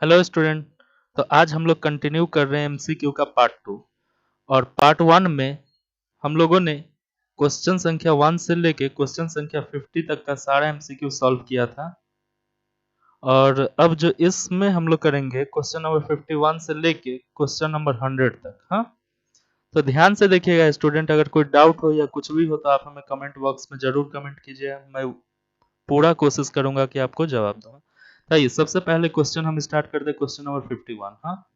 Hello student. तो आज हम लोग कंटिन्यू कर रहे हैं एमसीक्यू का पार्ट 2। और पार्ट 1 में हम लोगों ने क्वेश्चन संख्या 1 से लेके क्वेश्चन संख्या 50 तक का सारा एमसीक्यू सॉल्व किया था। और अब जो इसमें हम लोग करेंगे क्वेश्चन नंबर 51 से लेके क्वेश्चन नंबर 100 तक। हाँ, तो ध्यान से देखिएगा स्टूडेंट, अगर कोई डाउट हो या कुछ भी हो तो आप हमें कमेंट बॉक्स में जरूर कमेंट कीजिए। मैं पूरा कोशिश करूंगा कि आपको जवाब दूंगा। आइए सबसे पहले क्वेश्चन हम स्टार्ट करते हैं, क्वेश्चन नंबर 51। हाँ,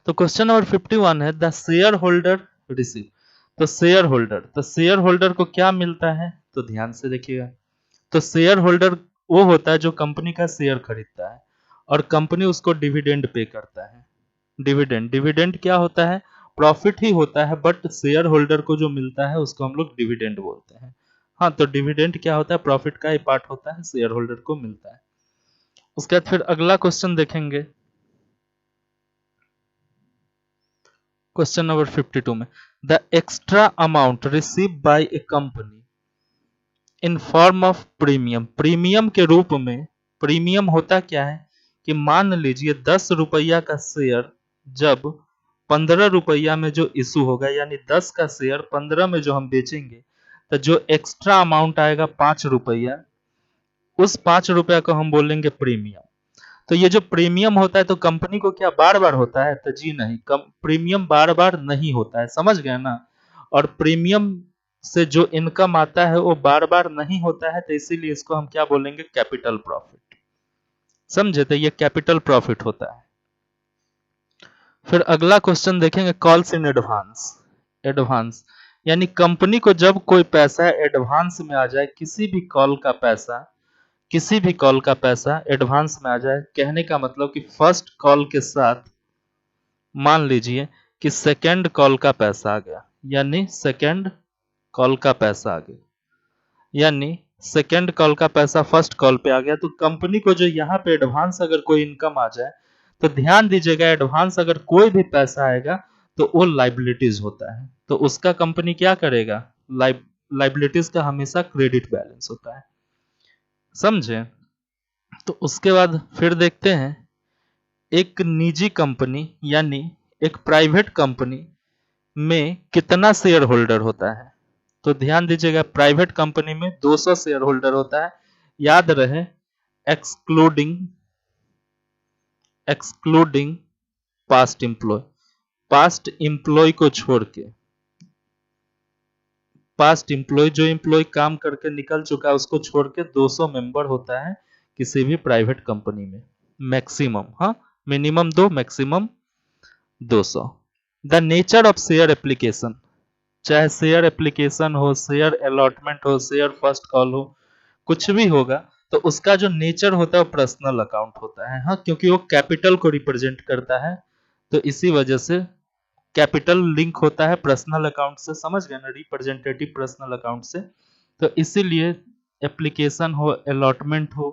तो क्वेश्चन नंबर 51 है द शेयर होल्डर रिसीव। तो शेयर होल्डर को क्या मिलता है, तो ध्यान से देखिएगा। तो शेयर होल्डर वो होता है जो कंपनी का शेयर खरीदता है और कंपनी उसको डिविडेंड पे करता है। डिविडेंड डिविडेंड क्या होता है, प्रॉफिट ही होता है, बट शेयर होल्डर को जो मिलता है उसको हम लोग डिविडेंड बोलते हैं। हाँ, तो डिविडेंड क्या होता है, प्रॉफिट का ही पार्ट होता है, शेयर होल्डर को मिलता है। उसके बाद फिर अगला क्वेश्चन देखेंगे, क्वेश्चन नंबर 52 में the extra amount receive by A company in form of premium. Premium के रूप में, प्रीमियम होता क्या है कि मान लीजिए 10 रुपया का शेयर जब 15 रुपया में जो इशू होगा, यानी 10 का शेयर 15 में जो हम बेचेंगे, तो जो एक्स्ट्रा अमाउंट आएगा 5 रुपया, उस 5 रुपया को हम बोलेंगे प्रीमियम। तो ये जो प्रीमियम होता है तो कंपनी को क्या बार बार होता है, तो जी नहीं, प्रीमियम बार बार नहीं होता है, समझ गए ना। और प्रीमियम से जो इनकम आता है वो बार बार नहीं होता है, तो इसीलिए इसको हम क्या बोलेंगे, कैपिटल प्रॉफिट। समझे, तो ये कैपिटल प्रॉफिट होता है। फिर अगला क्वेश्चन देखेंगे, कॉल्स इन एडवांस। एडवांस यानी कंपनी को जब कोई पैसा एडवांस में आ जाए, किसी भी कॉल का पैसा, किसी भी कॉल का पैसा एडवांस में आ जाए, कहने का मतलब कि फर्स्ट कॉल के साथ मान लीजिए कि सेकंड कॉल का पैसा आ गया, यानी सेकंड कॉल का पैसा आ गया, यानी सेकंड कॉल का पैसा फर्स्ट कॉल पे आ गया, तो कंपनी को जो यहाँ पे एडवांस अगर कोई इनकम आ जाए, तो ध्यान दीजिएगा, एडवांस अगर कोई भी पैसा आएगा तो वो लाइबिलिटीज होता है, तो उसका कंपनी क्या करेगा, लाइबिलिटीज का हमेशा क्रेडिट बैलेंस होता है। समझे। तो उसके बाद फिर देखते हैं, एक निजी कंपनी यानी एक प्राइवेट कंपनी में कितना शेयर होल्डर होता है, तो ध्यान दीजिएगा, प्राइवेट कंपनी में 200 शेयर होल्डर होता है। याद रहे, excluding excluding past employ, past employ को छोड़ के, पास्ट एम्प्लॉय जो एम्प्लॉय काम करके निकल चुका है उसको छोड़ के 200 मेंबर होता है किसी भी प्राइवेट कंपनी में, मैक्सिमम। हाँ, minimum 2, maximum 200। The nature of share application, चाहे शेयर एप्लीकेशन हो, शेयर अलॉटमेंट हो, शेयर फर्स्ट कॉल हो, कुछ भी होगा, तो उसका जो नेचर होता है वो पर्सनल अकाउंट होता है। हाँ, क्योंकि वो कैपिटल को रिप्रेजेंट करता है, तो इसी वजह से कैपिटल लिंक होता है पर्सनल अकाउंट से। समझ गए ना, रिप्रेजेंटेटिव पर्सनल अकाउंट से। तो इसीलिए एप्लीकेशन हो, अलॉटमेंट हो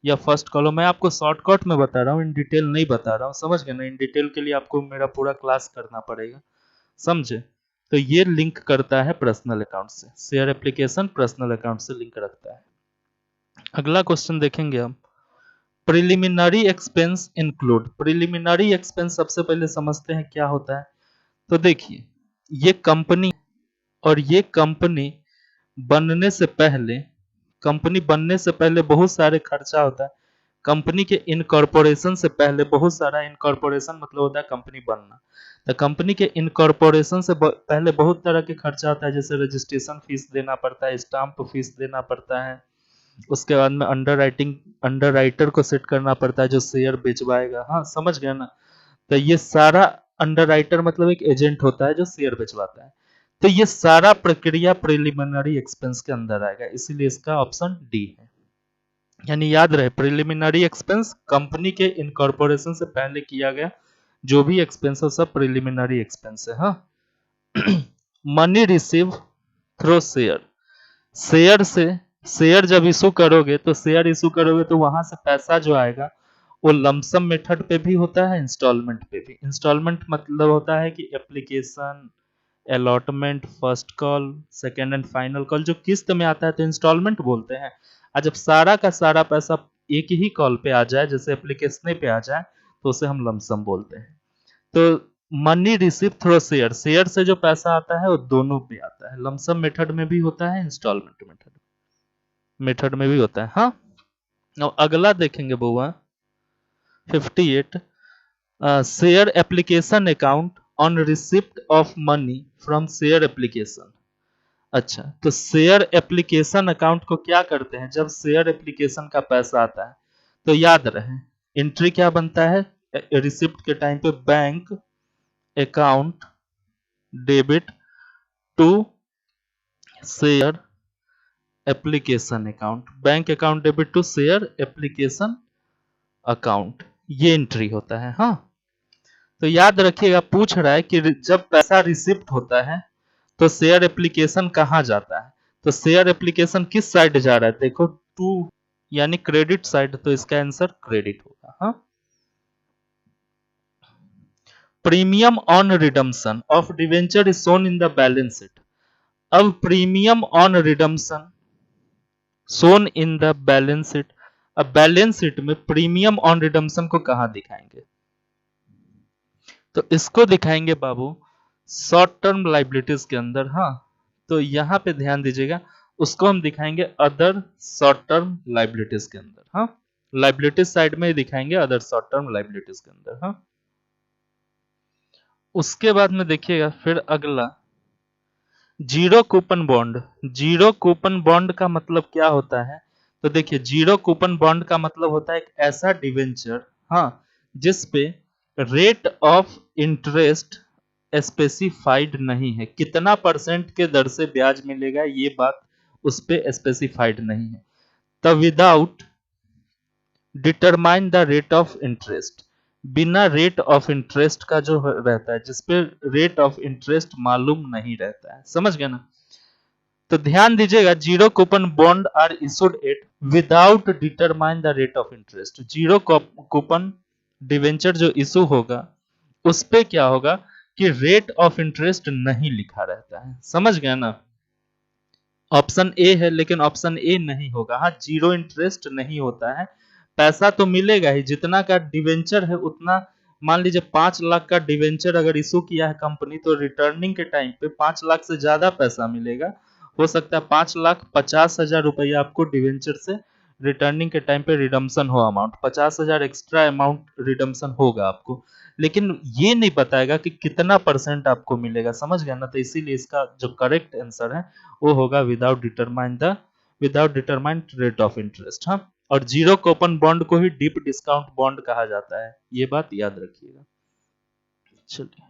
या फर्स्ट कॉल हो, मैं आपको शॉर्टकट में बता रहा हूँ, इन डिटेल नहीं बता रहा हूँ। समझ गए ना, इन डिटेल के लिए आपको मेरा पूरा क्लास करना पड़ेगा। समझे। तो ये लिंक करता है पर्सनल अकाउंट से, शेयर एप्लीकेशन पर्सनल अकाउंट से लिंक रखता है। अगला क्वेश्चन देखेंगे हम, preliminary expense include. Preliminary expense सबसे पहले समझते हैं क्या होता है। तो देखिए, ये कंपनी, और ये कंपनी बनने से पहले, कंपनी बनने से पहले बहुत सारे खर्चा होता है। कंपनी के इनकॉर्पोरेशन से पहले बहुत सारा, इनकॉर्पोरेशन मतलब होता है कंपनी बनना, तो कंपनी के इनकॉर्पोरेशन से पहले बहुत तरह के खर्चा होता है, जैसे रजिस्ट्रेशन फीस देना पड़ता है, स्टाम्प फीस देना पड़ता है, उसके बाद में अंडर राइटर को सेट करना पड़ता है जो शेयर बेचवाएगा। हाँ, समझ गया ना। तो ये सारा, अंडर राइटर मतलब एक एजेंट होता है जो शेयर बेचवाता है। तो ये सारा प्रक्रिया प्रिलिमिनरी एक्सपेंस के अंदर आएगा, इसीलिए इसका ऑप्शन डी है। यानी याद रहे, प्रिलिमिनरी एक्सपेंस कंपनी के इनकॉर्पोरेशन से पहले किया गया जो भी एक्सपेंस हो, सब प्रिलिमिनरी एक्सपेंस है। हाँ। Money receive through share, share से, शेयर जब इशू करोगे, तो शेयर इशू करोगे तो वहां से पैसा जो आएगा वो लमसम मेथड पे भी होता है, इंस्टॉलमेंट पे भी। इंस्टॉलमेंट मतलब होता है कि application, allotment, first call, second and final call जो किस्त में आता है तो इंस्टॉलमेंट बोलते हैं। और जब सारा का सारा पैसा एक ही कॉल पे आ जाए, जैसे एप्लीकेशन पे आ जाए, तो उसे हम लमसम बोलते हैं। तो money receive through share, share से जो पैसा आता है वो दोनों पे आता है, लमसम मेथड में भी होता है, इंस्टॉलमेंट मेथड में भी होता है। हाँ, और अगला देखेंगे बुआ 58, share application account on receipt of money from share application. अच्छा, तो शेयर एप्लीकेशन अकाउंट को क्या करते हैं, जब शेयर एप्लीकेशन का पैसा आता है तो याद रहे एंट्री क्या बनता है रिसिप्ट के टाइम पे, bank account debit to share application account, bank account debit to share application account, ये एंट्री होता है। हाँ, तो याद रखिएगा पूछ रहा है कि जब पैसा रिसिप्ट होता है तो शेयर एप्लीकेशन कहाँ जाता है, तो शेयर एप्लीकेशन किस साइड जा रहा है, देखो टू यानी क्रेडिट साइड, तो इसका आंसर क्रेडिट होगा। हाँ, premium on redemption of debenture is shown in the balance sheet. अब premium on redemption shown in the balance sheet, अब बैलेंस शीट में प्रीमियम ऑन रिडम्पशन को कहां दिखाएंगे, तो इसको दिखाएंगे बाबू शॉर्ट टर्म लाइबिलिटीज के अंदर। हाँ, तो यहां पे ध्यान दीजिएगा, उसको हम दिखाएंगे अदर शॉर्ट टर्म लाइबिलिटीज के अंदर। हाँ, लाइबिलिटीज साइड में ही दिखाएंगे अदर शॉर्ट टर्म लाइबिलिटीज के अंदर। हाँ, उसके बाद में देखिएगा फिर अगला zero coupon bond. Zero coupon bond का मतलब क्या होता है, तो देखिए जीरो कूपन बॉन्ड का मतलब होता है एक ऐसा डिवेंचर, हाँ, जिस पे रेट ऑफ इंटरेस्ट स्पेसिफाइड नहीं है, कितना परसेंट के दर से ब्याज मिलेगा ये बात उस पे स्पेसिफाइड नहीं है। The without determine the rate of interest, बिना रेट ऑफ इंटरेस्ट का जो रहता है, जिसपे रेट ऑफ इंटरेस्ट मालूम नहीं रहता है, समझ गए ना। तो ध्यान दीजिएगा zero coupon bond are issued at without determine the rate of interest. Zero coupon debenture जो इशू होगा उस पे क्या होगा कि रेट ऑफ इंटरेस्ट नहीं लिखा रहता है, समझ गए ना। ऑप्शन ए है लेकिन ऑप्शन ए नहीं होगा। हाँ, जीरो इंटरेस्ट नहीं होता है, पैसा तो मिलेगा ही, जितना का डिवेंचर है उतना। मान लीजिए 5 लाख का डिवेंचर अगर इशू किया है कंपनी, तो रिटर्निंग के टाइम पे 5 लाख से ज्यादा पैसा मिलेगा। हो सकता है 5,50,000 रुपया आपको डिवेंचर से रिटर्निंग के टाइम पे रिडम्पशन हो, अमाउंट 50,000 एक्स्ट्रा अमाउंट रिडम्पशन होगा आपको, लेकिन ये नहीं बताएगा कि कितना परसेंट आपको मिलेगा, समझ गया ना। तो इसीलिए इसका जो करेक्ट आंसर है वो होगा without determined rate of interest. हाँ, और जीरो कूपन बॉन्ड को ही डीप डिस्काउंट बॉन्ड कहा जाता है, ये बात याद रखिएगा। चलिए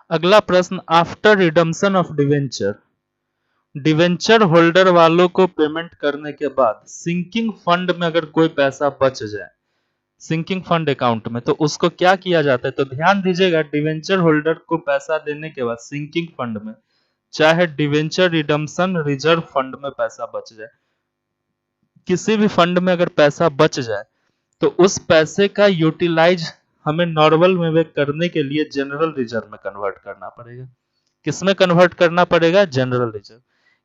अगला प्रश्न, after redemption of debenture, debenture holder वालों को पेमेंट करने के बाद सिंकिंग फंड में अगर कोई पैसा बच जाए, सिंकिंग फंड अकाउंट में, तो उसको क्या किया जाता है, तो ध्यान दीजिएगा डिवेंचर होल्डर को पैसा देने के बाद सिंकिंग फंड में, चाहे डिवेंचर रिडम्पशन रिजर्व फंड में पैसा बच जाए, किसी भी फंड में अगर पैसा बच जाए तो उस पैसे का यूटिलाइज हमें नॉर्मल में करने के लिए जनरल रिजर्व में कन्वर्ट करना पड़ेगा। किसमें कन्वर्ट करना पड़ेगा, जनरल रिजर्व,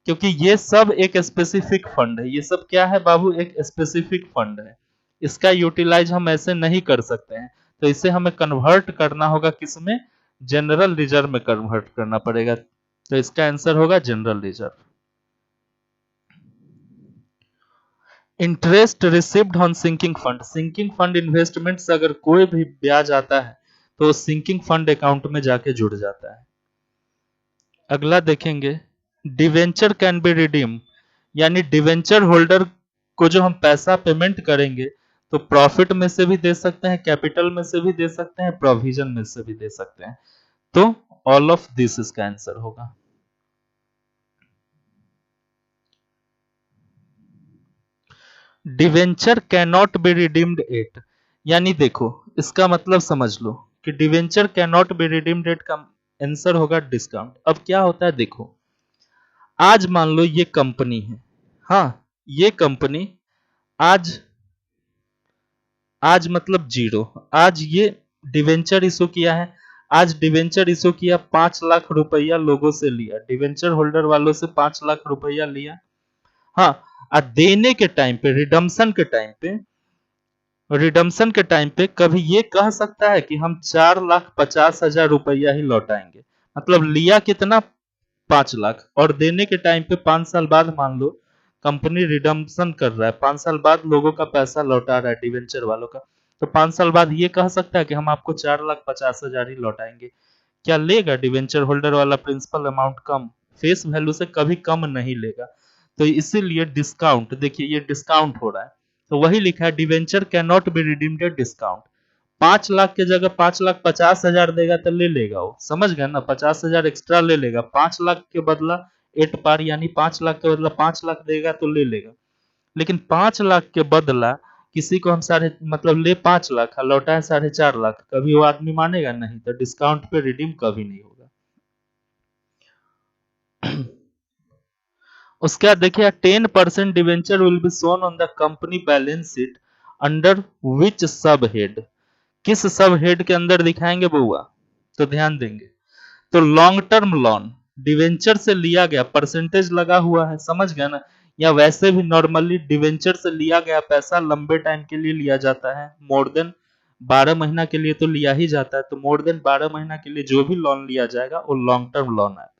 क्योंकि ये सब एक स्पेसिफिक फंड है। ये सब क्या है बाबू, एक स्पेसिफिक फंड है, इसका यूटिलाइज हम ऐसे नहीं कर सकते हैं, तो इसे हमें कन्वर्ट करना होगा किसमें, जनरल रिजर्व में कन्वर्ट करना पड़ेगा। तो इसका आंसर होगा general reserve. Interest received on sinking fund, sinking fund investment से अगर कोई भी ब्याज आता है तो सिंकिंग फंड अकाउंट में जाके जुड़ जाता है। अगला देखेंगे, डिवेंचर कैन बी रिडीम, यानी डिवेंचर होल्डर को जो हम पैसा पेमेंट करेंगे तो प्रॉफिट में से भी दे सकते हैं, कैपिटल में से भी दे सकते हैं, प्रोविजन में से भी दे सकते हैं, तो ऑल ऑफ दिस इसका आंसर होगा। Debenture can not be redeemed eight, यानी देखो इसका मतलब समझ लो कि debenture can not be redeemed eight का आंसर होगा डिस्काउंट। अब क्या होता है देखो, आज मान लो ये कंपनी है, हाँ, ये कंपनी आज आज मतलब जीरो, आज ये डिवेंचर इशू किया है, आज डिवेंचर इशू किया, 5 लाख रुपया लोगों से लिया, डिवेंचर होल्डर वालों से 5 लाख रुपया लिया। हाँ, और देने के टाइम पे, रिडम्पशन के टाइम पे कभी ये कह सकता है कि हम 4,50,000 रुपया ही लौटाएंगे? मतलब लिया कितना, 5 लाख, और देने के टाइम पे 5 साल बाद मान लो कंपनी रिडम्पशन कर रहा है, 5 साल बाद लोगों का पैसा लौटा रहा है, डिवेंचर वालों का, तो 5 साल बाद ये कह सकता है कि हम आपको 4,50,000 ही लौटाएंगे? क्या लेगा डिवेंचर होल्डर वाला प्रिंसिपल अमाउंट कम? फेस वैल्यू से कभी कम नहीं लेगा। तो इसीलिए डिस्काउंट, देखिए ये डिस्काउंट हो रहा है, तो वही लिखा है debenture can not be redeemed at discount. 5 lakh के जगह 5,50,000 देगा तो ले लेगा वो, समझ गए ना, 50,000 एक्स्ट्रा ले लेगा, 5 लाख के बदला एट पार यानी 5 लाख के बदला 5 लाख देगा तो ले लेगा। लेकिन 5 लाख के बदला किसी को हम साढ़े मतलब ले 5 लाख और लौटाए 4.5 लाख, कभी वो आदमी मानेगा नहीं, तो डिस्काउंट पे रिडीम कभी नहीं होगा। उसके बाद देखिए 10% debenture will be shown on the company balance sheet under which सब हेड? किस सब हेड के अंदर दिखाएंगे बउआ? तो ध्यान देंगे, तो लॉन्ग टर्म लोन डिवेंचर से लिया गया, परसेंटेज लगा हुआ है, समझ गया ना, या वैसे भी नॉर्मली डिवेंचर से लिया गया पैसा लंबे टाइम के लिए लिया जाता है, मोर देन 12 महीना के लिए तो लिया ही जाता है, तो मोर देन 12 महीना के लिए जो भी लोन लिया जाएगा वो लॉन्ग टर्म लोन आएगा।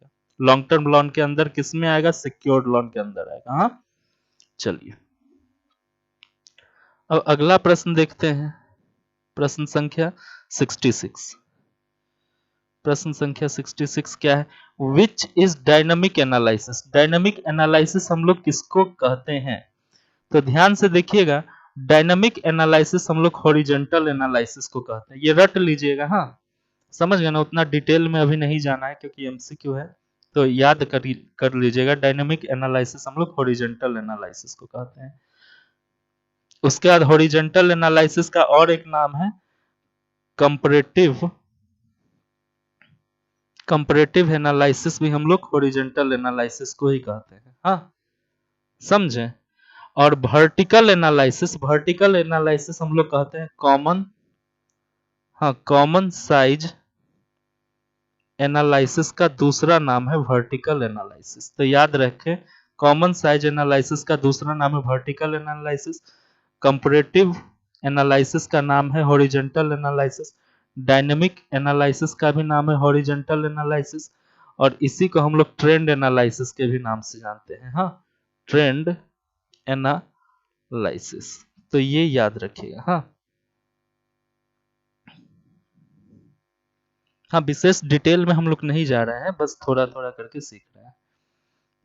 लॉन्ग टर्म लोन के अंदर किस में आएगा? सिक्योर्ड लोन के अंदर आएगा। हाँ, चलिए अब अगला प्रश्न देखते हैं, प्रश्न संख्या 66। प्रश्न संख्या 66 क्या है? Which is dynamic analysis? Dynamic analysis हम लोग किसको कहते हैं? तो ध्यान से देखिएगा, डायनामिक एनालिसिस हम लोग हॉरिजॉन्टल एनालिसिस को कहते हैं, ये रट लीजिएगा। हाँ, समझ गए ना, उतना डिटेल में अभी नहीं जाना है क्योंकि एमसीक्यू है, तो याद कर लीजिएगा, डायनामिक एनालिसिस हम लोग हॉरिजॉन्टल एनालिसिस को कहते हैं। उसके बाद हॉरिजॉन्टल एनालिसिस का और एक नाम है कंपैरेटिव एनालिसिस, भी हम लोग हॉरिजॉन्टल एनालिसिस को ही कहते हैं। हाँ, समझे? और वर्टिकल एनालिसिस हम लोग कहते हैं कॉमन साइज एनालिसिस का दूसरा नाम है वर्टिकल एनालिसिस। तो याद रखें, कॉमन साइज एनालिसिस का दूसरा नाम है वर्टिकल एनालिसिस, कंपैरेटिव एनालिसिस का नाम है हॉरिजॉन्टल एनालिसिस, डायनामिक एनालिसिस का भी नाम है हॉरिजॉन्टल एनालिसिस, और इसी को हम लोग ट्रेंड एनालिसिस के भी नाम से जानते हैं। हाँ, ट्रेंड एनालिसिस, तो ये याद रखिएगा। हाँ, विशेष डिटेल में हम लोग नहीं जा रहे हैं, बस थोड़ा थोड़ा करके सीख रहे हैं।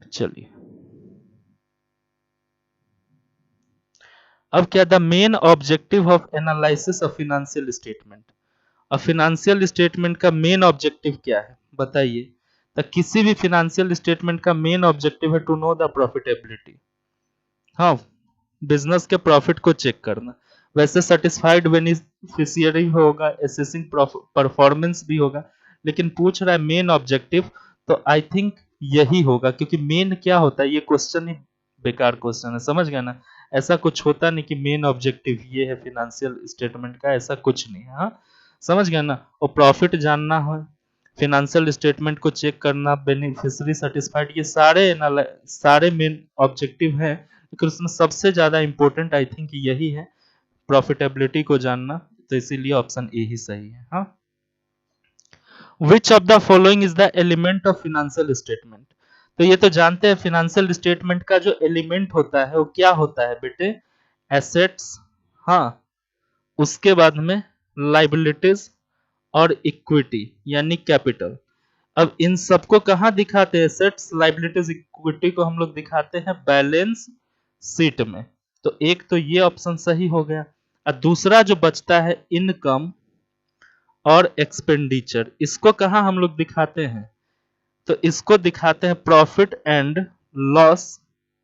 चलिए अब क्या, the main objective of analysis of financial statement? अब फिनेंशियल स्टेटमेंट का मेन ऑब्जेक्टिव क्या है बताइए? तो किसी भी फिनेंशियल स्टेटमेंट का मेन ऑब्जेक्टिव है टू नो द प्रॉफिटेबिलिटी। हाँ, बिजनेस के प्रॉफिट को चेक करना। वैसे सेटिस्फाइड बेनिफिशियरी होगा, एसेसिंग परफॉर्मेंस भी होगा, लेकिन पूछ रहा है मेन ऑब्जेक्टिव, तो आई थिंक यही होगा, क्योंकि मेन क्या होता है, ये क्वेश्चन ही बेकार क्वेश्चन है, समझ गया ना। ऐसा कुछ होता नहीं कि मेन ऑब्जेक्टिव ये है फिनेंशियल स्टेटमेंट का, ऐसा कुछ नहीं है। हाँ, समझ गया ना। और प्रॉफिट जानना है, फिनेंशियल स्टेटमेंट को चेक करना, बेनिफिशियरी सेटिस्फाइड, ये सारे मेन ऑब्जेक्टिव हैं, लेकिन उसमें सबसे ज्यादा इंपॉर्टेंट आई थिंक यही है, प्रॉफिटेबिलिटी को जानना, तो इसीलिए ऑप्शन ए ही सही है। हाँ, विच of the following is the element of financial statement? तो ये तो जानते हैं, फिनेंशियल स्टेटमेंट का जो एलिमेंट होता है वो क्या होता है बेटे? एसेट्स, हाँ, उसके बाद में लाइबिलिटीज और इक्विटी यानी कैपिटल। अब इन सबको कहां दिखाते हैं? एसेट्स, लाइबिलिटीज, इक्विटी को हम लोग दिखाते हैं बैलेंस शीट में। तो एक तो ये ऑप्शन सही हो गया, और दूसरा जो बचता है इनकम और एक्सपेंडिचर, इसको कहां हम लोग दिखाते हैं? तो इसको दिखाते हैं प्रॉफिट एंड लॉस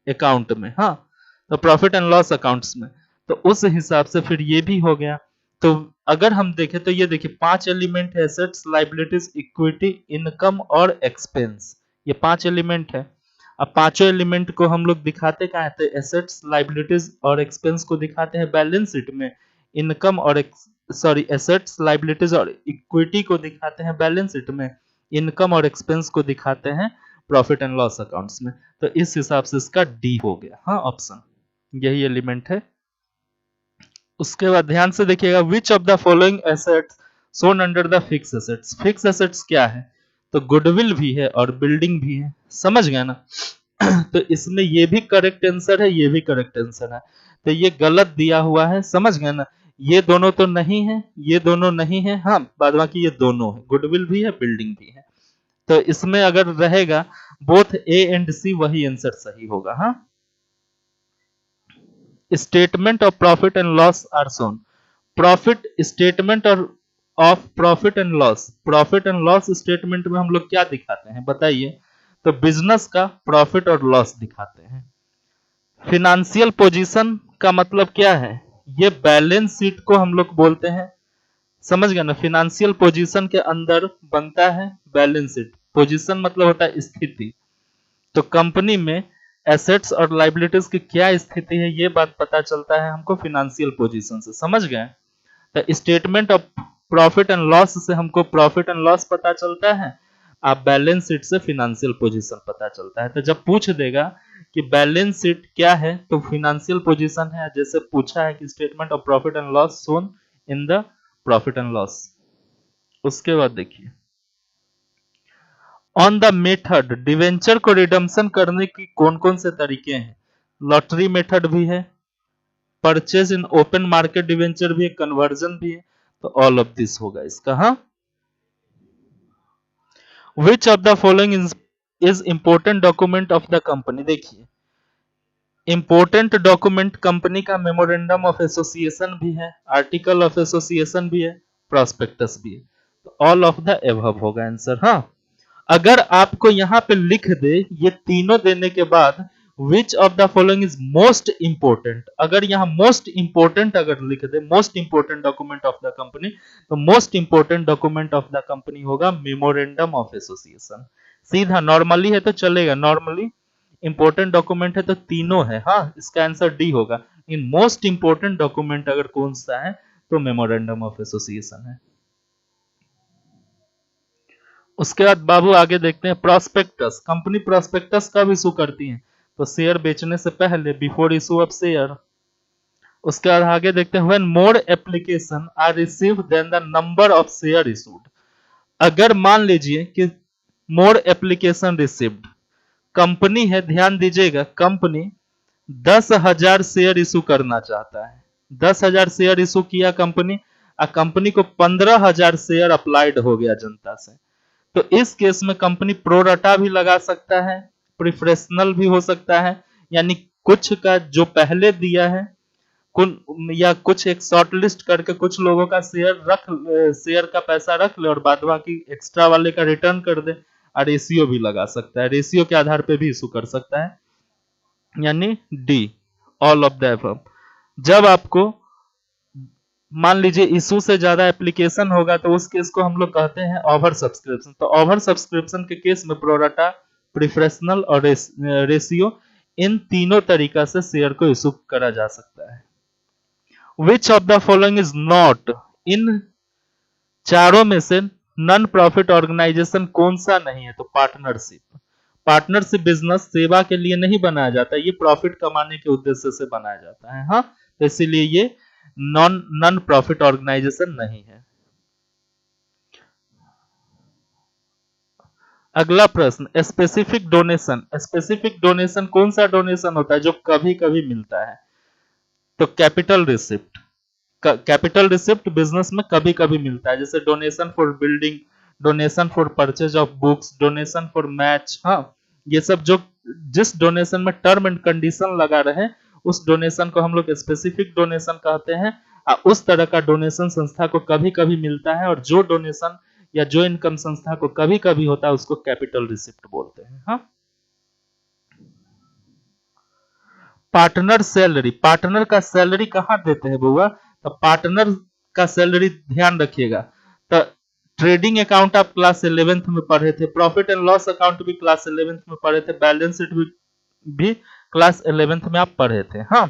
अकाउंट में। हाँ, तो प्रॉफिट एंड लॉस अकाउंट्स में, तो उस हिसाब से फिर ये भी हो गया। तो अगर हम देखें तो ये देखिए 5 एलिमेंट है, एसेट्स, लाइबिलिटीज, इक्विटी, इनकम और एक्सपेंस, ये 5 एलिमेंट है। अब पांचों एलिमेंट को हम लोग दिखाते कहाँ थे? एसेट्स, लाइबिलिटीज और एक्सपेंस को दिखाते हैं बैलेंस शीट में, इनकम और एसेट्स, लाइबिलिटीज और इक्विटी को दिखाते हैं बैलेंस शीट में, इनकम और एक्सपेंस को दिखाते हैं प्रॉफिट एंड लॉस अकाउंट्स में। तो इस हिसाब से इसका डी हो गया, हाँ ऑप्शन, यही एलिमेंट है। उसके बाद ध्यान से देखिएगा, which of the following assets shown under the fix assets. Fix assets क्या है, तो गुडविल भी है और बिल्डिंग भी है, समझ गया ना। तो इसमें ये भी करेक्ट आंसर है, ये भी करेक्ट आंसर है, तो ये गलत दिया हुआ है, समझ गए ना। ये दोनों तो नहीं है, ये दोनों नहीं है, हाँ बाद बाकी ये दोनों है, गुडविल भी है बिल्डिंग भी है। तो इसमें अगर रहेगा बोथ ए एंड सी, वही आंसर सही होगा, हाँ। Statement of profit and loss are shown. Profit statement और of profit and loss, profit and loss statement में हम लोग क्या दिखाते हैं बताइए, तो बिजनेस का प्रॉफिट और लॉस दिखाते हैं। फिनेंशियल पोजीशन का मतलब क्या है, ये बैलेंस शीट को हम लोग बोलते हैं, समझ गए ना। फिनेंशियल पोजीशन के अंदर बनता है बैलेंस शीट, पोजीशन मतलब होता है स्थिति। तो कंपनी में एसेट्स और लायबिलिटीज की क्या स्थिति है, ये बात पता चलता है हमको फिनेंशियल पोजीशन से, समझ गए। तो statement of profit and loss से हमको प्रॉफिट एंड लॉस पता चलता है, आप बैलेंस शीट से फिनेंशियल पोजीशन पता चलता है। तो जब पूछ देगा कि बैलेंस शीट क्या है तो फिनेंशियल पोजीशन है, जैसे पूछा है कि statement of profit and loss shown in the profit and loss. उसके बाद देखिए, ऑन द मेथड, डिवेंचर को रिडम्पशन करने की कौन कौन से तरीके हैं। लॉटरी मेथड भी है, purchase in open market debenture भी है, कन्वर्जन भी है, तो ऑल ऑफ दिस होगा इसका, हाँ। विच of the following is important document of the company. देखिए, इंपोर्टेंट डॉक्यूमेंट कंपनी का मेमोरेंडम ऑफ एसोसिएशन भी है, आर्टिकल ऑफ एसोसिएशन भी है, प्रॉस्पेक्टस भी है, तो ऑल ऑफ द एबव होगा आंसर, हाँ। अगर आपको यहां पे लिख दे ये तीनों देने के बाद which of the following is most important, अगर यहां मोस्ट इंपोर्टेंट अगर लिख दे, most important document of the company, तो most important document of the company होगा मेमोरेंडम ऑफ एसोसिएशन। सीधा नॉर्मली है तो चलेगा, नॉर्मली इंपोर्टेंट डॉक्यूमेंट है तो तीनों है, हाँ इसका आंसर डी होगा। इन मोस्ट इंपोर्टेंट डॉक्यूमेंट अगर कौन सा है तो मेमोरेंडम ऑफ एसोसिएशन है। उसके बाद बाबू आगे देखते हैं, प्रोस्पेक्टस। कंपनी प्रोस्पेक्टस कब इशू करती है, तो शेयर बेचने से पहले, बिफोर इशू ऑफ शेयर। उसके बाद आगे देखते हैं, when more application are received then the number of share issued. अगर मान लीजिए कि मोर एप्लीकेशन रिसीव्ड, कंपनी है, ध्यान दीजिएगा, कंपनी 10,000 शेयर इशू करना चाहता है, 10,000 शेयर इशू किया कंपनी, और कंपनी को 15,000 शेयर अप्लाइड हो गया जनता से। तो इस केस में कंपनी प्रोराटा भी लगा सकता है, प्रिफरेंशियल भी हो सकता है, यानी कुछ का जो पहले दिया है या कुछ एक शॉर्ट लिस्ट करके कुछ लोगों का शेयर का पैसा रख ले और बाद बाकी एक्स्ट्रा वाले का रिटर्न कर दे, और रेशियो भी लगा सकता है, रेशियो के आधार पे भी इशू कर सकता है, यानी D, all of the above. जब आपको मान लीजिए इशू से ज्यादा एप्लीकेशन होगा तो उस केस को हम लोग कहते हैं ओवर सब्सक्रिप्शन। तो ओवर सब्सक्रिप्शन के केस में प्रोराटा, प्रिफरेंशियल और रेशियो, इन तीनों तरीका से शेयर को इशू करा जा सकता है। Which of the following is not, इन चारों में से नॉन प्रॉफिट ऑर्गेनाइजेशन कौन सा नहीं है, तो पार्टनरशिप। पार्टनरशिप बिजनेस सेवा के लिए नहीं बनाया जाता, ये प्रॉफिट कमाने के उद्देश्य से बनाया जाता है, हाँ, तो इसीलिए ये नॉन प्रॉफिट ऑर्गेनाइजेशन नहीं है। अगला प्रश्न, स्पेसिफिक डोनेशन। स्पेसिफिक डोनेशन कौन सा डोनेशन होता है जो कभी कभी मिलता है, तो capital receipt. Capital receipt business में कभी कभी मिलता है, जैसे donation for building, donation for purchase of books, donation for match, हाँ ये सब जो जिस डोनेशन में टर्म एंड कंडीशन लगा रहे उस डोनेशन को हम लोग स्पेसिफिक डोनेशन कहते हैं। उस तरह का डोनेशन संस्था को कभी कभी मिलता है, और जो डोनेशन या जो इनकम संस्था को कभी कभी होता है उसको कैपिटल रिसिप्ट बोलते हैं, हाँ। पार्टनर सैलरी, पार्टनर का सैलरी कहां देते हैं बुआ, तो पार्टनर का सैलरी ध्यान रखिएगा, तो ट्रेडिंग अकाउंट आप क्लास 11th में पढ़े थे, प्रॉफिट एंड लॉस अकाउंट भी क्लास 11th में पढ़े थे, बैलेंस शीट भी क्लास 11th में आप पढ़े थे, हाँ।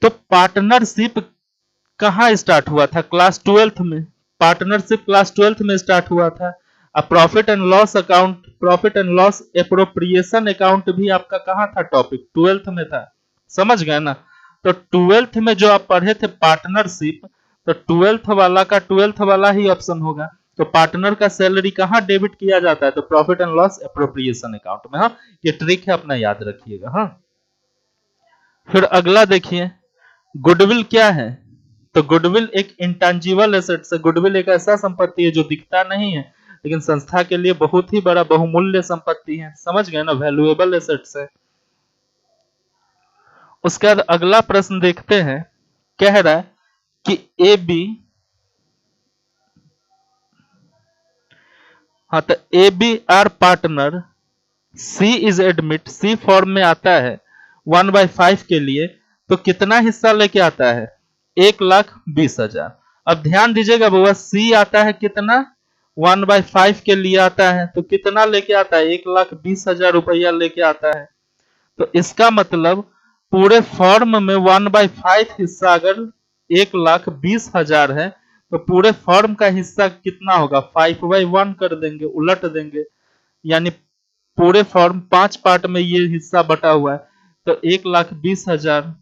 तो पार्टनरशिप कहां स्टार्ट हुआ था, क्लास 12th में। पार्टनरशिप क्लास 12th में स्टार्ट हुआ था, अब profit and loss account, profit and loss appropriation account भी आपका कहाँ था टॉपिक, 12th में था, समझ गए ना। तो 12th में जो आप पढ़े थे पार्टनरशिप, तो 12th वाला ही ऑप्शन होगा। तो पार्टनर का सैलरी कहाँ डेबिट किया जाता है, तो profit and loss appropriation account में। हाँ, ये ट्रिक है, अपना याद रखिएगा। हाँ, फिर अगला देखिए, गुडविल क्या है, तो गुडविल एक इंटेंजिबल एसेट्स है। गुडविल एक ऐसा संपत्ति है जो दिखता नहीं है लेकिन संस्था के लिए बहुत ही बड़ा बहुमूल्य संपत्ति है, समझ गए ना, वैल्यूएबल एसेट्स है। उसके बाद अगला प्रश्न देखते हैं, कह रहा है कि ए बी, हाँ तो A B are partner, C is admit, C form में आता है 1/5 के लिए, तो कितना हिस्सा लेके आता है, 1,20,000। अब ध्यान दीजिएगा बुआ, सी आता है कितना, 1/5 के लिए आता है, तो कितना लेके आता है, 1,20,000 रुपया लेके आता है। तो इसका मतलब पूरे फॉर्म में 1/5 हिस्सा अगर 1,20,000 है, तो पूरे फॉर्म का हिस्सा कितना होगा, 5/1 कर देंगे, उलट देंगे, यानी पूरे फॉर्म 5 पार्ट में ये हिस्सा बटा हुआ है। तो 1,20,000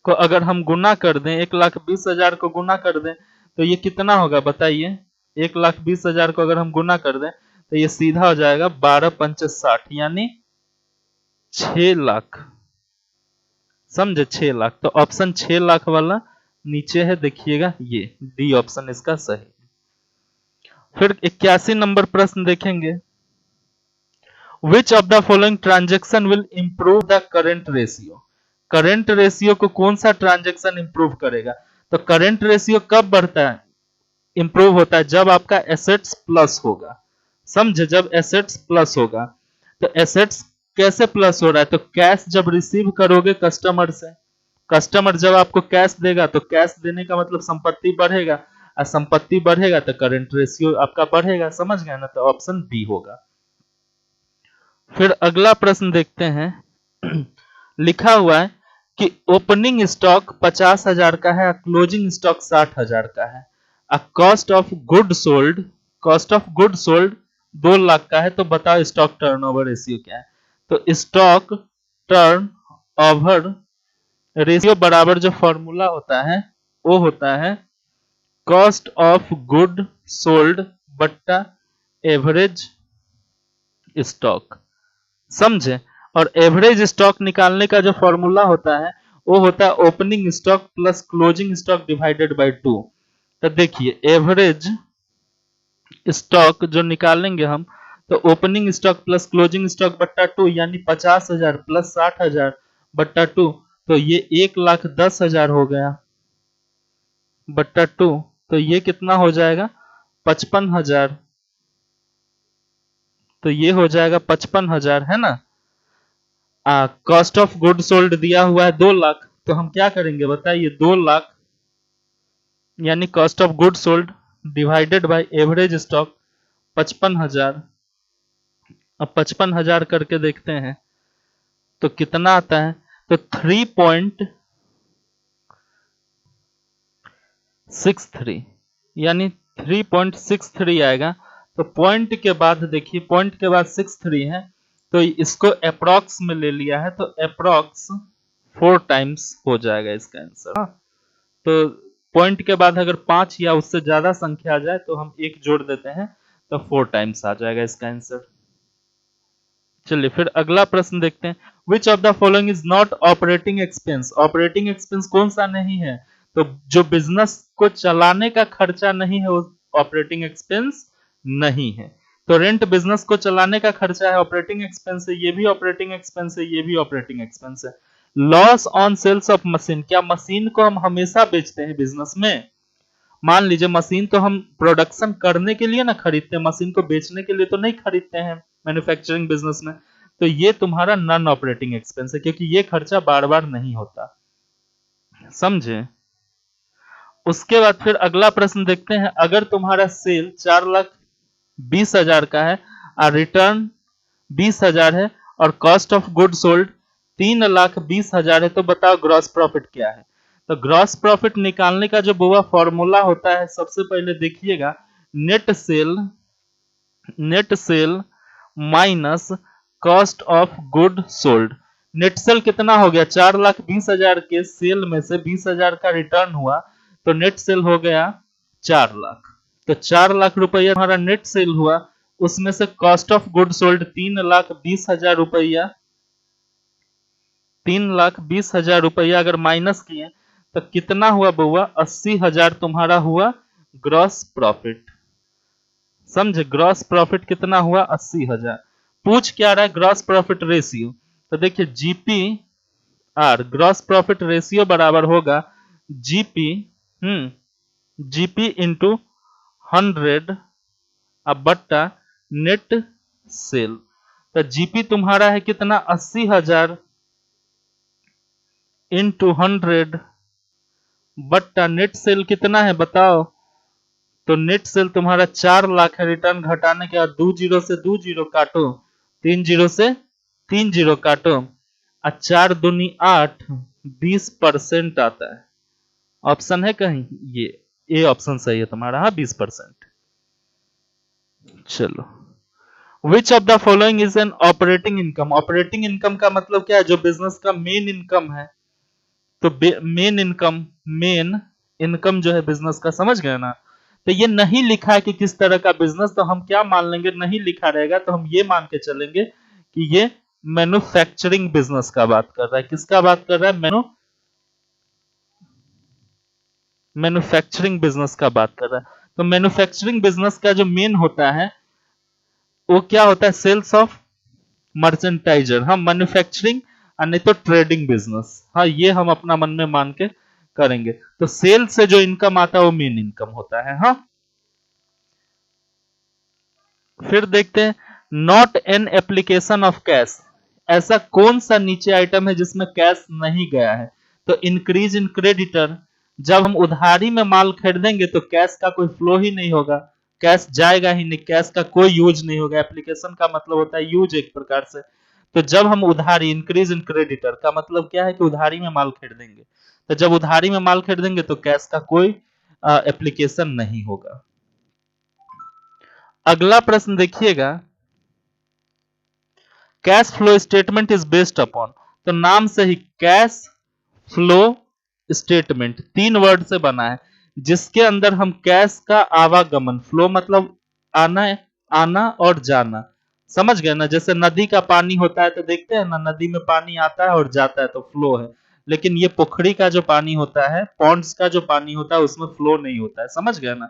को अगर हम गुना कर दें, 1,20,000 को गुना कर दें, तो ये कितना होगा बताइए, 1,20,000 को अगर हम गुना कर दें तो ये सीधा हो जाएगा 12×5 = 60, यानी 6 लाख, समझे, 6 लाख। तो ऑप्शन 6 लाख वाला नीचे है, देखिएगा, ये डी ऑप्शन इसका सही। फिर 81 नंबर प्रश्न देखेंगे, विच of the following transaction will improve the current ratio, current ratio को कौन सा ट्रांजेक्शन इंप्रूव करेगा। तो करेंट रेशियो कब बढ़ता है, इंप्रूव होता है, जब आपका एसेट्स प्लस होगा, समझे, जब एसेट्स प्लस होगा। तो एसेट्स कैसे प्लस हो रहा है, तो कैश जब रिसीव करोगे कस्टमर से, कस्टमर जब आपको कैश देगा तो कैश देने का मतलब संपत्ति बढ़ेगा, और संपत्ति बढ़ेगा तो करंट रेशियो आपका बढ़ेगा, समझ गए ना, तो ऑप्शन बी होगा। फिर अगला प्रश्न देखते हैं, लिखा हुआ है कि ओपनिंग स्टॉक 50,000 का है, क्लोजिंग स्टॉक 60,000 का है, cost of good sold, cost of good sold 2 lakh का है, तो बताओ स्टॉक टर्नओवर रेशियो क्या है। तो स्टॉक टर्न ओवर रेशियो बराबर जो फॉर्मूला होता है वो होता है कॉस्ट ऑफ गुड सोल्ड बट्टा एवरेज स्टॉक, समझे। और एवरेज स्टॉक निकालने का जो फॉर्मूला होता है वो होता है opening stock plus closing stock divided by 2। तो देखिए एवरेज स्टॉक जो निकालेंगे हम, तो opening stock plus closing stock बट्टा 2, यानी 50,000 प्लस 60,000 बट्टा 2, तो ये 1,10,000 हो गया बट्टा 2, तो ये कितना हो जाएगा 55,000, तो ये हो जाएगा 55,000, है ना। कॉस्ट ऑफ गुड सोल्ड दिया हुआ है 2 लाख, तो हम क्या करेंगे बताइए, 2 लाख यानी cost of good sold divided by average stock 55,000। अब 55,000 करके देखते हैं तो कितना आता है, तो 3.63, यानी 3.63 आएगा। तो पॉइंट के बाद देखिए, पॉइंट के बाद 63 है, तो इसको अप्रॉक्स में ले लिया है, तो अप्रॉक्स 4 टाइम्स हो जाएगा इसका आंसर। हाँ, तो पॉइंट के बाद अगर 5 या उससे ज्यादा संख्या आ जाए तो हम 1 जोड़ देते हैं, तो 4 टाइम्स आ जाएगा इसका आंसर। चलिए फिर अगला प्रश्न देखते हैं, विच of the following is not operating expense, operating expense कौन सा नहीं है, तो जो बिजनेस को चलाने का खर्चा नहीं है वो ऑपरेटिंग एक्सपेंस नहीं है। तो रेंट बिजनेस को चलाने का खर्चा है, ऑपरेटिंग एक्सपेंस है, ये भी ऑपरेटिंग एक्सपेंस है, ये भी ऑपरेटिंग एक्सपेंस है। Loss on sales of machine, क्या मशीन को हम हमेशा बेचते हैं बिजनेस में, मान लीजिए मशीन तो हम प्रोडक्शन करने के लिए ना खरीदते हैं, मशीन को बेचने के लिए तो नहीं खरीदते हैं मैन्युफैक्चरिंग बिजनेस में, तो ये तुम्हारा नॉन ऑपरेटिंग एक्सपेंस है, क्योंकि ये खर्चा बार बार नहीं होता, समझे। उसके बाद फिर अगला प्रश्न देखते हैं, अगर तुम्हारा सेल 4,20,000 का है और रिटर्न 20,000 है और कॉस्ट ऑफ गुड सोल्ड 3,20,000 है, तो बताओ ग्रॉस प्रॉफिट क्या है। तो ग्रॉस प्रॉफिट निकालने का जो बुआ फॉर्मूला होता है, सबसे पहले देखिएगा net cell minus cost of good sold. Net cell कितना हो गया, 4,20,000 के सेल में से 20,000 का रिटर्न हुआ तो नेट सेल हो गया 4 लाख। तो 4 लाख रुपया हमारा नेट सेल हुआ, उसमें से कॉस्ट ऑफ गुड सोल्ड 3,20,000 रुपया, 3,20,000 रुपया अगर माइनस किए तो कितना हुआ बउआ, 80,000 तुम्हारा हुआ ग्रॉस प्रॉफिट। समझे, ग्रॉस प्रॉफिट कितना हुआ, 80,000। पूछ क्या रहा है, ग्रॉस प्रॉफिट रेशियो। तो देखिए जीपीआर ग्रॉस प्रॉफिट रेशियो बराबर होगा जीपी जीपी इंटू 100 अब बट्टा नेट सेल। तो जीपी तुम्हारा है कितना, 80,000 इंटू 100 बट्टा नेट सेल कितना है बताओ। तो नेट सेल तुम्हारा 4 लाख है। रिटर्न घटाने के बाद 2 जीरो से 2 जीरो काटो, 3 जीरो से 3 जीरो काटो, और 4 दूनी 8, 20% आता है। ऑप्शन है कहीं, ये ऑप्शन सही है तुम्हारा, हाँ 20%। चलो, विच of the following is an operating income. Operating income का मतलब क्या है, जो बिजनेस का मेन इनकम है। तो मेन इनकम जो है बिजनेस का, समझ गए ना। तो ये नहीं लिखा है कि किस तरह का बिजनेस, तो हम क्या मान लेंगे, नहीं लिखा रहेगा तो हम ये मान के चलेंगे कि ये मैन्युफैक्चरिंग बिजनेस का बात कर रहा है। किसका बात कर रहा है, मैन्युफैक्चरिंग बिजनेस का बात कर रहा है। तो मैन्युफैक्चरिंग बिजनेस का जो मेन होता है वो क्या होता है, सेल्स ऑफ मर्चेंटाइजर। हम मैन्युफैक्चरिंग और नहीं तो ट्रेडिंग बिजनेस, हाँ ये हम अपना मन में मान के करेंगे। तो सेल से जो इनकम आता है वो मेन इनकम होता है। हाँ, फिर देखते हैं, not an application of cash. ऐसा कौन सा नीचे आइटम है जिसमें कैश नहीं गया है। तो इंक्रीज इन क्रेडिटर, जब हम उधारी में माल खरीदेंगे तो कैश का कोई फ्लो ही नहीं होगा, कैश जाएगा ही नहीं, कैश का कोई यूज नहीं होगा। एप्लीकेशन का मतलब होता है यूज एक प्रकार से। तो जब हम उधारी, इंक्रीज इन क्रेडिटर का मतलब क्या है कि उधारी में माल खरीदेंगे, तो जब उधारी में माल खरीदेंगे तो कैश का कोई एप्लीकेशन नहीं होगा। अगला प्रश्न देखिएगा, cash flow statement is based upon. तो नाम से ही कैश फ्लो स्टेटमेंट 3 वर्ड से बना है, जिसके अंदर हम कैश का आवागमन, फ्लो मतलब आना, आना और जाना, समझ गए ना। जैसे नदी का पानी होता है तो देखते हैं ना, नदी में पानी आता है और जाता है तो फ्लो है। लेकिन ये पोखरी का जो पानी होता है, पॉन्ड्स का जो पानी होता है, उसमें फ्लो नहीं होता है, समझ गए ना।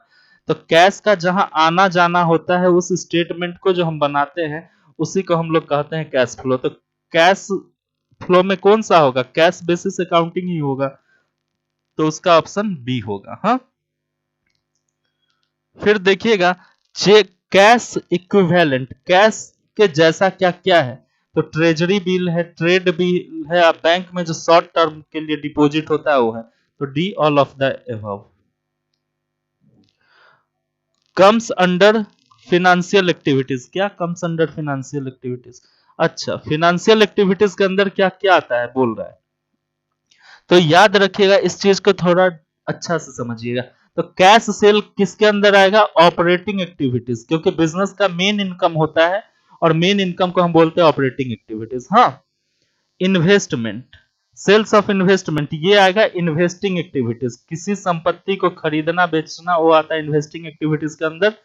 तो कैश का जहां आना जाना होता है, उस स्टेटमेंट को जो हम बनाते हैं उसी को हम लोग कहते हैं कैश फ्लो। तो कैश फ्लो में कौन सा होगा, कैश बेसिस अकाउंटिंग ही होगा, तो उसका ऑप्शन बी होगा। हाँ, फिर देखिएगा, चेक कैश इक्विवेलेंट, कैश के जैसा क्या क्या है। तो ट्रेजरी बिल है, ट्रेड बिल है, बैंक में जो शॉर्ट टर्म के लिए डिपॉजिट होता है वो है। तो D all of the above. Comes under financial activities, क्या कम्स अंडर फिनेंशियल एक्टिविटीज। अच्छा, फिनेंशियल एक्टिविटीज के अंदर क्या क्या आता है बोल रहा है। तो याद रखिएगा, इस चीज को थोड़ा अच्छा से समझिएगा। तो कैश सेल किसके अंदर आएगा, ऑपरेटिंग एक्टिविटीज, क्योंकि बिजनेस का मेन इनकम होता है और मेन इनकम को हम बोलते हैं ऑपरेटिंग एक्टिविटीज। हाँ, इन्वेस्टमेंट, सेल्स ऑफ इन्वेस्टमेंट, ये आएगा इन्वेस्टिंग एक्टिविटीज, किसी संपत्ति को खरीदना बेचना, वो आता है इन्वेस्टिंग एक्टिविटीज के अंदर।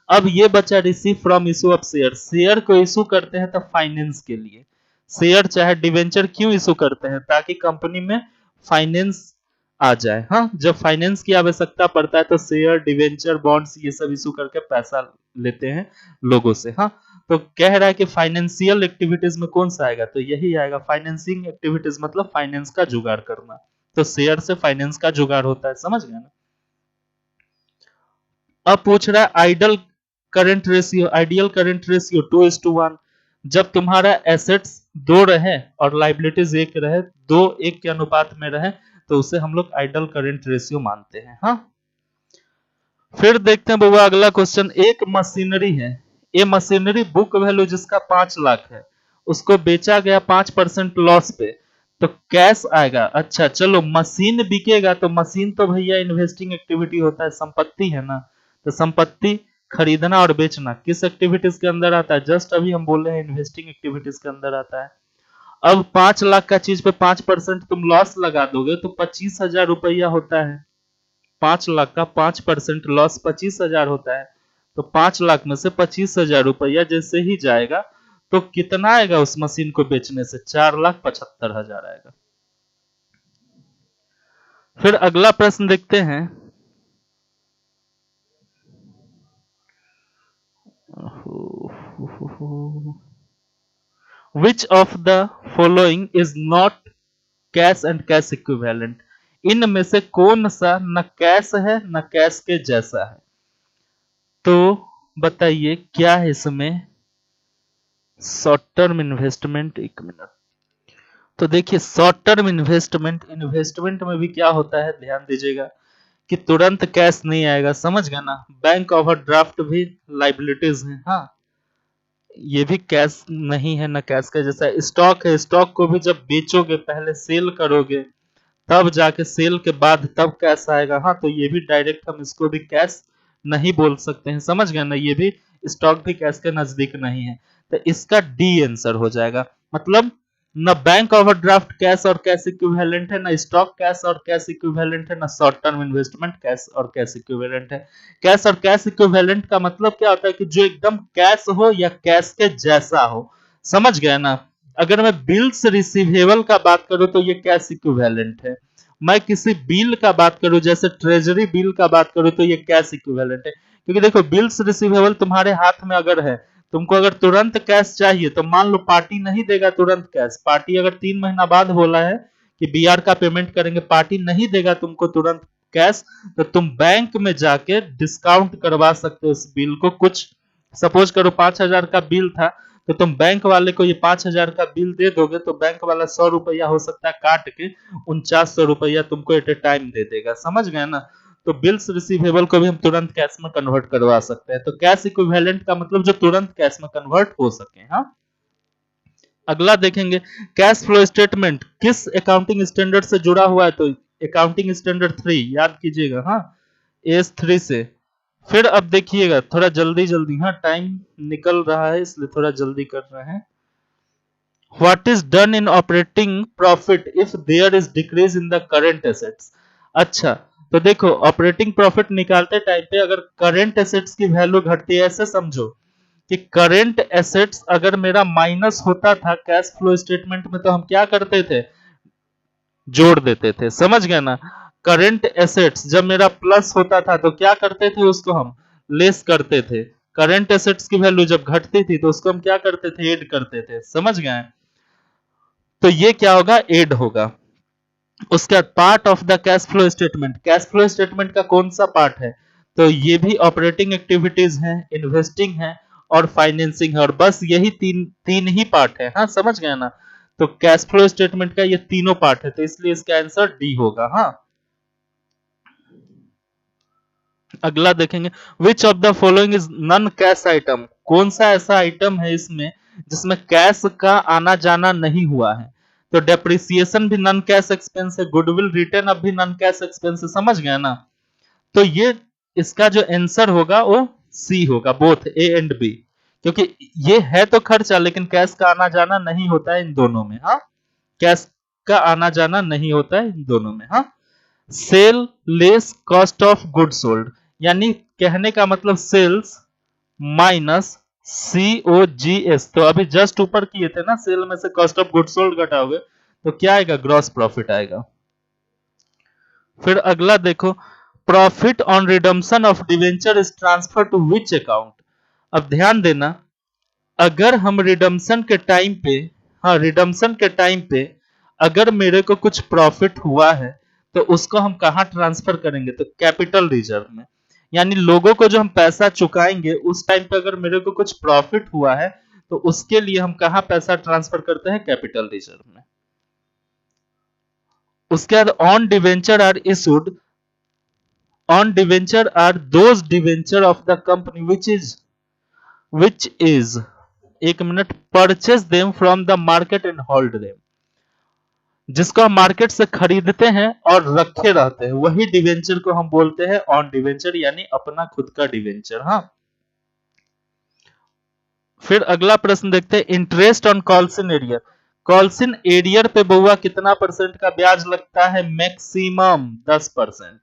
अब ये बचा receive from issue of share, share को इशू करते हैं तो फाइनेंस के लिए। शेयर चाहे डिवेंचर क्यों इशू करते हैं, ताकि कंपनी में फाइनेंस आ जाए। हाँ, जब फाइनेंस की आवश्यकता पड़ता है तो शेयर, डिवेंचर, बॉन्ड्स ये सब इशू करके पैसा लेते हैं लोगों से। हाँ, तो कह रहा है कि फाइनेंशियल एक्टिविटीज में कौन सा आएगा, तो यही आएगा। फाइनेंसिंग एक्टिविटीज मतलब फाइनेंस का जुगाड़ करना, तो शेयर से फाइनेंस का जुगाड़ होता है, समझ गए ना। अब पूछ रहा है आइडियल करंट रेशियो 2:1। जब तुम्हारा एसेट्स 2 रहे और लाइबिलिटीज 1 रहे, 2:1 के अनुपात में रहे, तो उसे हम लोग आइडियल करंट रेशियो मानते हैं। हाँ, फिर देखते हैं बाबा अगला क्वेश्चन, एक मशीनरी है, ये मशीनरी बुक वैल्यू जिसका 5 लाख है, उसको बेचा गया 5% लॉस पे, तो कैश आएगा। अच्छा चलो, मशीन बिकेगा तो मशीन तो भैया इन्वेस्टिंग एक्टिविटी होता है, संपत्ति है ना, तो संपत्ति खरीदना और बेचना किस एक्टिविटीज के अंदर आता है? जस्ट अभी हम बोल रहे हैं इन्वेस्टिंग एक्टिविटीज के अंदर आता है। अब 5 लाख का चीज पे 5% तुम लॉस लगा दोगे तो 25,000 रुपया होता है। 5 लाख का 5% लॉस 25,000 होता है। तो 5 लाख में से 25,000 रुपया जैसे ही जाएगा तो कितना आएगा उस मशीन को बेचने से? 4,75,000 आएगा। फिर अगला प्रश्न देखते हैं। Which of the following is not cash and cash equivalent? इनमें से कौन सा न कैश है न कैश के जैसा है? तो बताइए क्या है इसमें? शॉर्ट टर्म इन्वेस्टमेंट, एक मिनट। तो देखिए शॉर्ट टर्म इन्वेस्टमेंट में भी क्या होता है, ध्यान दीजिएगा कि तुरंत कैश नहीं आएगा, समझ गए ना। बैंक ओवरड्राफ्ट भी लाइबिलिटीज है, हाँ, ये भी कैश नहीं है, ना कैश का जैसा। स्टॉक है, स्टॉक को भी जब बेचोगे पहले सेल करोगे तब जाके सेल के बाद तब कैश आएगा, हाँ, तो ये भी डायरेक्ट हम इसको भी कैश नहीं बोल सकते हैं, समझ गए ना। ये भी स्टॉक भी कैश के नजदीक नहीं है, तो इसका डी आंसर हो जाएगा। मतलब न बैंक ओवरड्राफ्ट कैश और कैश इक्विवेलेंट है, न स्टॉक कैश और कैश इक्विवेलेंट है, न शॉर्ट टर्म इन्वेस्टमेंट कैश और कैश इक्विवेलेंट है। कैश और कैश इक्विवेलेंट का मतलब क्या होता है कि जो एकदम कैश हो या कैश के जैसा हो, समझ गए ना। अगर मैं बिल्स रिसीवेबल का बात करूं तो ये कैश इक्विवेलेंट है। मैं किसी बिल का बात करूं जैसे ट्रेजरी बिल का बात करूं तो ये कैश इक्विवेलेंट है। क्योंकि देखो बिल्स रिसीवेबल तुम्हारे हाथ में अगर है, तुमको अगर तुरंत कैश चाहिए तो मान लो पार्टी नहीं देगा तुरंत कैश। पार्टी अगर 3 महीना बाद बोला है कि बीआर का पेमेंट करेंगे, पार्टी नहीं देगा तुमको तुरंत कैश, तो तुम बैंक में जाके डिस्काउंट करवा सकते हो इस बिल को। कुछ सपोज करो 5,000 का बिल था तो तुम बैंक वाले को ये 5,000 का बिल दे दोगे तो बैंक वाला 100 रुपया हो सकता है काट के 4900 रुपया तुमको एट ए टाइम दे देगा, समझ गए ना। तो बिल्स रिसीवेबल को भी हम तुरंत कैश में कन्वर्ट करवा सकते हैं। तो कैश इक्विवेलेंट का मतलब जो तुरंत कैश में कन्वर्ट हो सके, हाँ। अगला देखेंगे कैश फ्लो स्टेटमेंट किस अकाउंटिंग स्टैंडर्ड से जुड़ा हुआ है? तो अकाउंटिंग स्टैंडर्ड 3 याद कीजिएगा, हाँ, AS3 से। फिर अब देखिएगा थोड़ा जल्दी जल्दी, हाँ, टाइम निकल रहा है इसलिए थोड़ा जल्दी कर रहे हैं। What is done in operating profit if there is decrease in the current assets? अच्छा, तो देखो ऑपरेटिंग प्रॉफिट निकालते टाइम पे अगर करंट एसेट्स की वैल्यू घटती है, ऐसे समझो कि करंट एसेट्स अगर मेरा माइनस होता था कैश फ्लो स्टेटमेंट में तो हम क्या करते थे? जोड़ देते थे, समझ गए ना। करंट एसेट्स जब मेरा प्लस होता था तो क्या करते थे? उसको हम लेस करते थे। करंट एसेट्स की वैल्यू जब घटती थी तो उसको हम क्या करते थे? ऐड करते थे, समझ गए। तो ये क्या होगा? ऐड होगा। उसके बाद part of the cash flow statement, cash flow statement का कौन सा पार्ट है? तो ये भी ऑपरेटिंग एक्टिविटीज है, इन्वेस्टिंग है और फाइनेंसिंग है, और बस यही तीन ही पार्ट है, हाँ, समझ गए ना। तो कैश फ्लो स्टेटमेंट का ये तीनों पार्ट है, तो इसलिए इसका आंसर डी होगा, हाँ। अगला देखेंगे विच of the following is non cash item? कौन सा ऐसा आइटम है इसमें जिसमें कैश का आना जाना नहीं हुआ है? तो डेप्रिसिएशन भी नॉन कैश एक्सपेंस है, गुडविल रिटर्न अब भी नॉन कैश एक्सपेंस है, समझ गए ना। तो ये इसका जो आंसर होगा वो सी होगा, बोथ ए एंड बी, क्योंकि ये है तो खर्चा लेकिन कैश का आना जाना नहीं होता है इन दोनों में, हाँ, कैश का आना जाना नहीं होता है इन दोनों में, हाँ। Sale less cost of good sold, यानी कहने का मतलब सेल्स माइनस COGS। तो अभी जस्ट ऊपर किए थे ना, सेल में से कॉस्ट ऑफ गुड सोल्ड घटाओगे तो क्या आएगा? ग्रॉस प्रॉफिट आएगा। फिर अगला देखो profit on redemption of debenture is transfer to which account? अब ध्यान देना, अगर हम रिडम्पशन के टाइम पे, हाँ, रिडम्पशन के टाइम पे अगर मेरे को कुछ प्रॉफिट हुआ है तो उसको हम कहां ट्रांसफर करेंगे? तो कैपिटल रिजर्व में। यानी लोगों को जो हम पैसा चुकाएंगे उस टाइम पे अगर मेरे को कुछ प्रॉफिट हुआ है तो उसके लिए हम कहां पैसा ट्रांसफर करते हैं? कैपिटल रिजर्व में। उसके बाद on debenture are issued, on debenture are those debenture of the company which is, एक minute, purchase them from the market and hold them, जिसको हम मार्केट से खरीदते हैं और रखे रहते हैं, वही डिवेंचर को हम बोलते हैं ऑन डिवेंचर, यानी अपना खुद का डिवेंचर, हाँ। फिर अगला प्रश्न देखते हैं, interest on calls in arrear. Calls in arrear पे बउआ कितना परसेंट का ब्याज लगता है? मैक्सिमम 10%।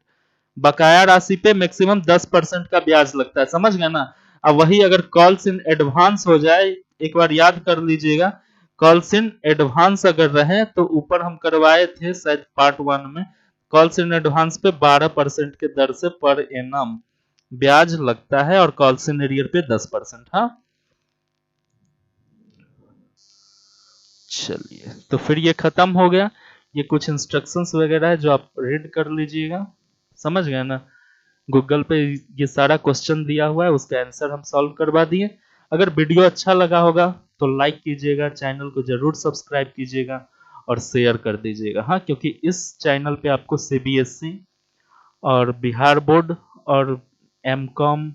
बकाया राशि पे मैक्सिमम 10% का ब्याज लगता है, समझ गए ना। अब वही अगर कॉल्स इन एडवांस हो जाए, एक बार याद कर लीजिएगा, कॉल्स इन एडवांस अगर रहे तो ऊपर हम करवाए थे शायद पार्ट 1 में, कॉल्स इन एडवांस पे 12% के दर से पर एनम ब्याज लगता है और कॉल्स इन एरियर पे 10%। हाँ, चलिए तो फिर ये खत्म हो गया। ये कुछ इंस्ट्रक्शंस वगैरह है जो आप रीड कर लीजिएगा, समझ गए ना। गूगल पे ये सारा क्वेश्चन दिया हुआ है, उसका आंसर हम सॉल्व करवा दिए। अगर वीडियो अच्छा लगा होगा तो लाइक कीजिएगा, चैनल को जरूर सब्सक्राइब कीजिएगा और शेयर कर दीजिएगा। हाँ, क्योंकि इस चैनल पे आपको सीबीएसई और बिहार बोर्ड और MCom,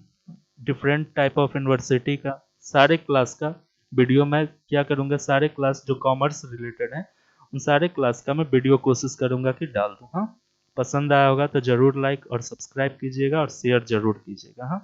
different type of university का सारे क्लास का वीडियो मैं क्या करूंगा, सारे क्लास जो कॉमर्स रिलेटेड है उन सारे क्लास का मैं वीडियो कोशिश करूंगा कि डाल दूं। हाँ, पसंद आया होगा तो जरूर लाइक और सब्सक्राइब कीजिएगा और शेयर जरूर कीजिएगा। हाँ।